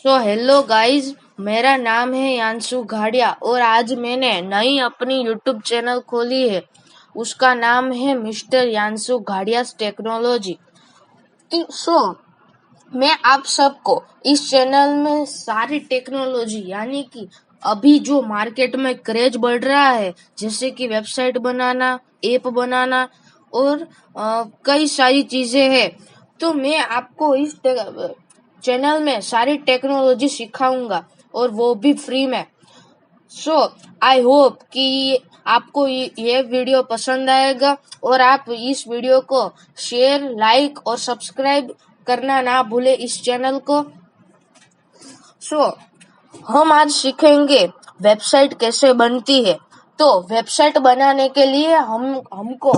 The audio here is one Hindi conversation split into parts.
हेलो गाइस, मेरा नाम है यांशु घाड़िया और आज मैंने नई अपनी यूट्यूब चैनल खोली है। उसका नाम है मिस्टर यांशु घाड़िया टेक्नोलॉजी। मैं आप सबको इस चैनल में सारी टेक्नोलॉजी यानी कि अभी जो मार्केट में क्रेज बढ़ रहा है, जैसे कि वेबसाइट बनाना, ऐप बनाना और कई सारी चीजें हैं, तो मैं आपको इस चैनल में सारी टेक्नोलॉजी सिखाऊंगा और वो भी फ्री में। आई होप कि आपको ये वीडियो पसंद आएगा और आप इस वीडियो को शेयर, लाइक और सब्सक्राइब करना ना भूले इस चैनल को। हम आज सीखेंगे वेबसाइट कैसे बनती है। तो वेबसाइट बनाने के लिए हमको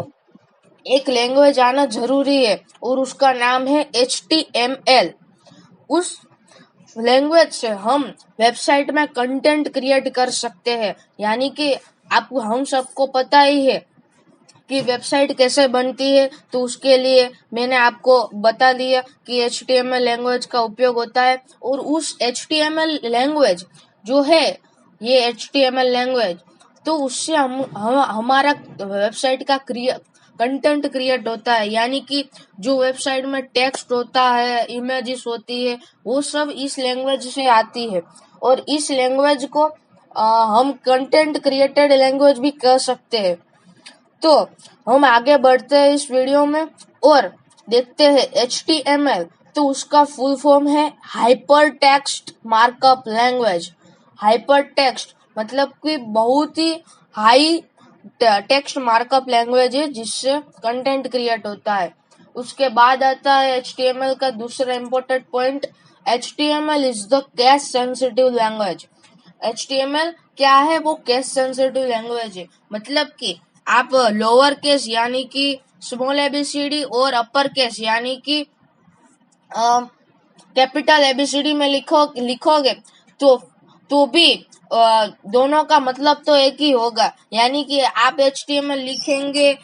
एक लैंग्वेज आना जरूरी है और उसका नाम है HTML। उस लैंग्वेज से हम वेबसाइट में कंटेंट क्रिएट कर सकते हैं, यानी कि आपको हम सबको पता ही है कि वेबसाइट कैसे बनती है। तो उसके लिए मैंने आपको बता दिया कि HTML लैंग्वेज का उपयोग होता है और उस HTML लैंग्वेज जो है, ये HTML लैंग्वेज, तो उससे हमारा वेबसाइट का कंटेंट क्रिएट होता है, यानी कि जो वेबसाइट में टेक्स्ट होता है, इमेजेस होती है, वो सब इस लैंग्वेज से आती है और इस लैंग्वेज को हम कंटेंट क्रिएटेड लैंग्वेज भी कह सकते हैं। तो हम आगे बढ़ते हैं इस वीडियो में और देखते हैं HTML। तो उसका फुल फॉर्म है hyper text markup language. Hyper text मतलब कि बहुत ही हाई टेक्स्ट मार्कअप लैंग्वेज है जिससे कंटेंट क्रिएट होता है। उसके बाद आता है HTML का दूसरा important point. HTML is the case sensitive language. HTML क्या है? वो केस सेंसिटिव लैंग्वेज है, मतलब कि आप लोअर केस यानी कि स्मॉल ABCD और अपर केस यानी कि कैपिटल ABCD में लिखोगे तो भी दोनों का मतलब तो एक ही होगा। यानी कि आप HTML लिखेंगे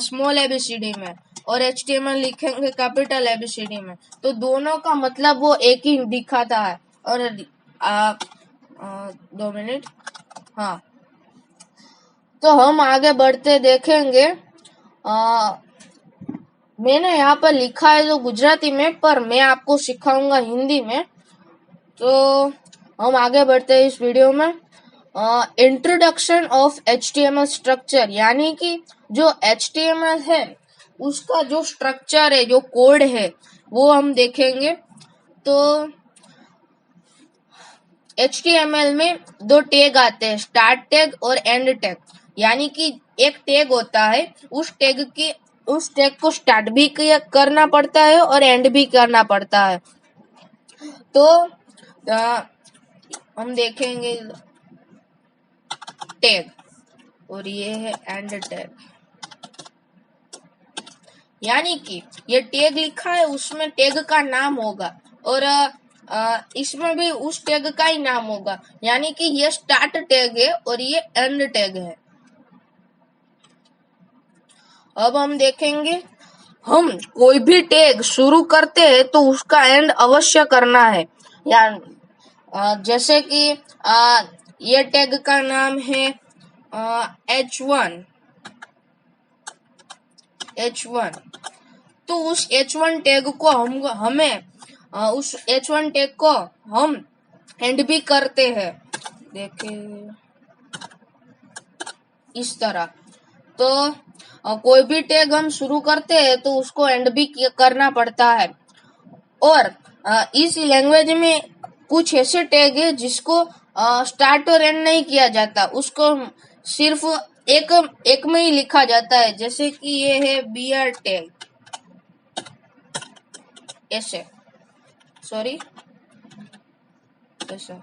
स्मॉल ABCD में और HTML लिखेंगे कैपिटल ABCD में, तो दोनों का मतलब वो एक ही दिखाता है। और 2 मिनट, हाँ, तो हम आगे बढ़ते देखेंगे। मैंने यहाँ पर लिखा है जो गुजराती में, पर मैं आपको सिखाऊंगा हिंदी में। तो हम आगे बढ़ते हैं इस वीडियो में। इंट्रोडक्शन ऑफ HTML स्ट्रक्चर, यानी कि जो HTML है उसका जो स्ट्रक्चर है, जो कोड है, वो हम देखेंगे। तो HTML में 2 टैग आते हैं, स्टार्ट टैग और एंड टैग। यानी कि एक टैग होता है, उस टैग को स्टार्ट भी करना पड़ता है और एंड भी करना पड़ता है। तो हम देखेंगे टैग और ये है एंड टैग। यानी कि ये टैग लिखा है, उसमें टैग का नाम होगा और इसमें भी उस टैग का ही नाम होगा। यानी कि ये स्टार्ट टैग है और ये एंड टैग है। अब हम देखेंगे, हम कोई भी टैग शुरू करते हैं तो उसका एंड अवश्य करना है। जैसे कि ये टैग का नाम है H1। तो उस H1 टैग को हमें उस H1 टैग को हम एंड भी करते हैं। देखिए इस तरह। तो कोई भी टैग हम शुरू करते हैं तो उसको एंड भी करना पड़ता है। और इस लैंग्वेज में कुछ ऐसे टैग है जिसको स्टार्ट और एंड नहीं किया जाता, उसको सिर्फ एक में ही लिखा जाता है। जैसे कि ये है BR टैग, ऐसे, सॉरी, ऐसा।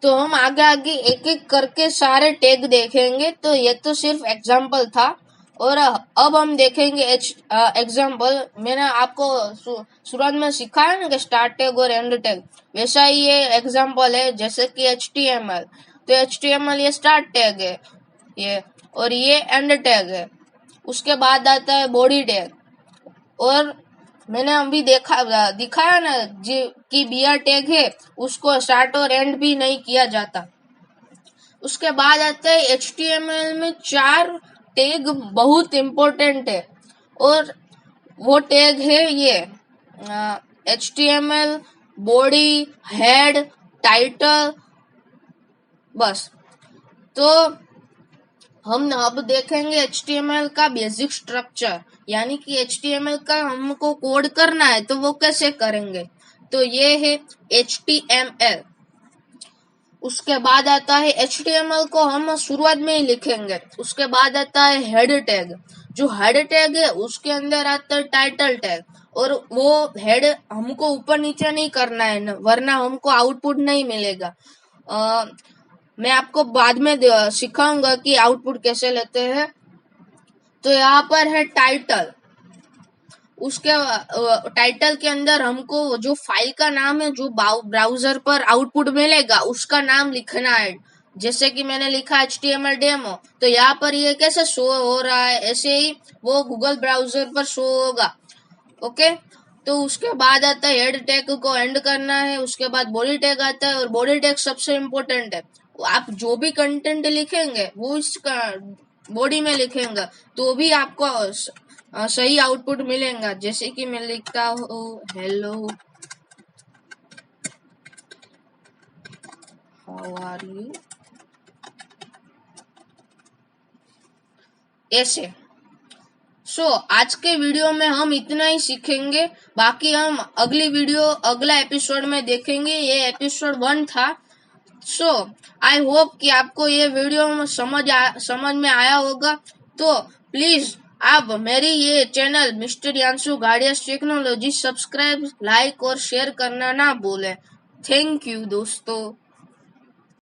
तो हम आगे एक एक करके सारे टैग देखेंगे। तो ये तो सिर्फ एग्जाम्पल था और अब हम देखेंगे एग्जाम्पल। मैंने आपको शुरुआत में सिखाया ना कि स्टार्ट टैग और एंड टैग, वैसा ही ये एग्जाम्पल है। जैसे कि HTML, तो HTML ये स्टार्ट टैग है ये, और ये एंड टैग है। उसके बाद आता है बॉडी टैग और मैंने अभी दिखाया ना कि बियर टैग है उसको स्टार्ट और एंड भी नहीं किया जाता। उसके बाद आता है HTML में 4 टैग बहुत इम्पोर्टेंट है और वो टैग है ये HTML, बॉडी, हेड, टाइटल, बस। तो हम अब देखेंगे HTML का बेसिक स्ट्रक्चर, यानी कि HTML का हमको कोड करना है तो वो कैसे करेंगे। तो ये है HTML। उसके बाद आता है HTML को हम शुरुआत में ही लिखेंगे। उसके बाद आता है हेड टैग। जो हेड टैग है उसके अंदर आता है टाइटल टैग, और वो हेड हमको ऊपर नीचे नहीं करना है वरना हमको आउटपुट नहीं मिलेगा। मैं आपको बाद में सिखाऊंगा कि आउटपुट कैसे लेते हैं। तो यहाँ पर है टाइटल। उसके टाइटल के अंदर हमको जो फाइल का नाम है, जो ब्राउजर पर आउटपुट मिलेगा उसका नाम लिखना है। जैसे कि मैंने लिखा HTML डेमो, तो यहाँ पर ये कैसे शो हो रहा है, ऐसे ही वो गूगल ब्राउजर पर शो होगा। ओके, तो उसके बाद आता है हेड टैग को एंड करना है। उसके बाद बॉडी टैग आता है, और बॉडी टैग सबसे इम्पोर्टेंट है। आप जो भी कंटेंट लिखेंगे वो इसका बॉडी में लिखेंगे तो भी आपको सही आउटपुट मिलेगा। जैसे कि मैं लिखता हूँ हेलो, हाउ आर यू, ऐसे। आज के वीडियो में हम इतना ही सीखेंगे, बाकी हम अगला एपिसोड में देखेंगे। ये एपिसोड 1 था। आई होप कि आपको ये वीडियो समझ में आया होगा। तो प्लीज आप मेरी ये चैनल मिस्टर यांशु गाड़ियास टेक्नोलॉजी सब्सक्राइब, लाइक और शेयर करना ना भूलें। थैंक यू दोस्तों।